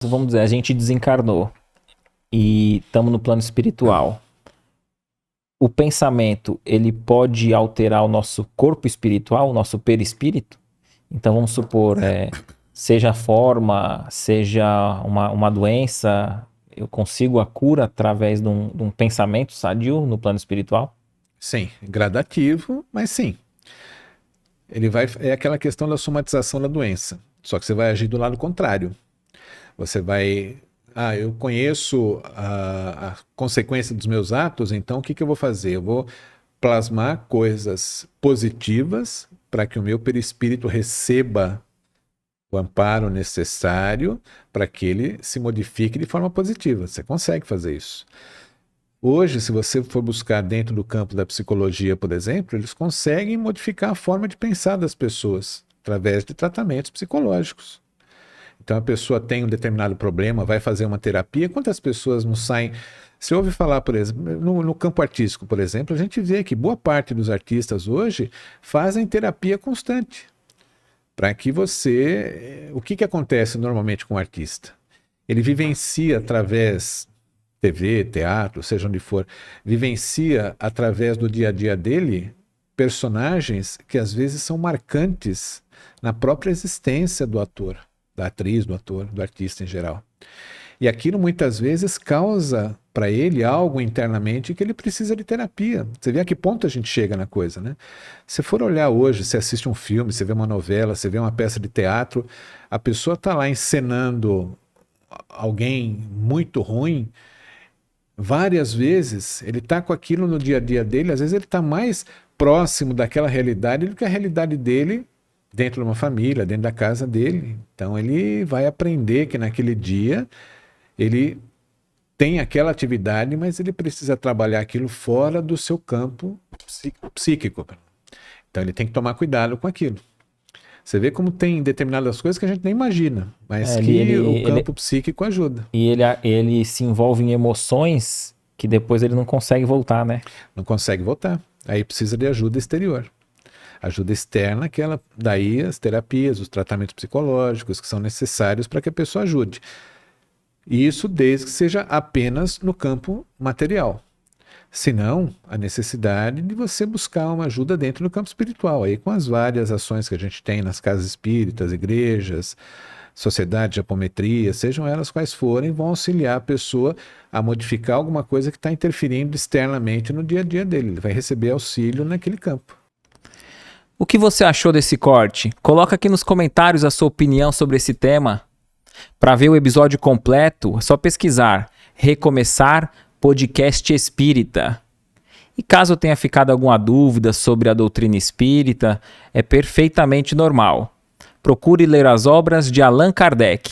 Vamos dizer, a gente desencarnou e estamos no plano espiritual. O pensamento, ele pode alterar o nosso corpo espiritual, o nosso perispírito? Então, vamos supor, seja a forma, seja uma doença, eu consigo a cura através de um pensamento sadio no plano espiritual? Sim, gradativo, mas sim. É aquela questão da somatização da doença, só que você vai agir do lado contrário. Você vai... eu conheço a consequência dos meus atos, então o que eu vou fazer? Eu vou plasmar coisas positivas para que o meu perispírito receba o amparo necessário para que ele se modifique de forma positiva. Você consegue fazer isso. Hoje, se você for buscar dentro do campo da psicologia, por exemplo, eles conseguem modificar a forma de pensar das pessoas através de tratamentos psicológicos. Então a pessoa tem um determinado problema, vai fazer uma terapia. Quantas pessoas não saem... Você ouve falar, por exemplo, no campo artístico, por exemplo, a gente vê que boa parte dos artistas hoje fazem terapia constante. Para que você... O que acontece normalmente com o artista? Ele vivencia através... TV, teatro, seja onde for, vivencia através do dia a dia dele personagens que às vezes são marcantes na própria existência do ator, da atriz, do ator, do artista em geral. E aquilo muitas vezes causa para ele algo internamente que ele precisa de terapia. Você vê a que ponto a gente chega na coisa, né? Se for olhar hoje, você assiste um filme, você vê uma novela, você vê uma peça de teatro, a pessoa está lá encenando alguém muito ruim. Várias vezes ele está com aquilo no dia a dia dele, às vezes ele está mais próximo daquela realidade do que a realidade dele dentro de uma família, dentro da casa dele. Então ele vai aprender que naquele dia ele tem aquela atividade, mas ele precisa trabalhar aquilo fora do seu campo psíquico. Então ele tem que tomar cuidado com aquilo. Você vê como tem determinadas coisas que a gente nem imagina, mas o campo psíquico ajuda. E ele se envolve em emoções que depois ele não consegue voltar, né? Não consegue voltar. Aí precisa de ajuda exterior. Ajuda externa, daí as terapias, os tratamentos psicológicos que são necessários para que a pessoa ajude. E isso desde que seja apenas no campo material. Senão, a necessidade de você buscar uma ajuda dentro do campo espiritual, aí com as várias ações que a gente tem nas casas espíritas, igrejas, sociedade de apometria, sejam elas quais forem, vão auxiliar a pessoa a modificar alguma coisa que está interferindo externamente no dia a dia dele. Ele vai receber auxílio naquele campo. O que você achou desse corte? Coloca aqui nos comentários a sua opinião sobre esse tema. Para ver o episódio completo, é só pesquisar Recomeçar Podcast Espírita. E caso tenha ficado alguma dúvida sobre a doutrina espírita, é perfeitamente normal. Procure ler as obras de Allan Kardec.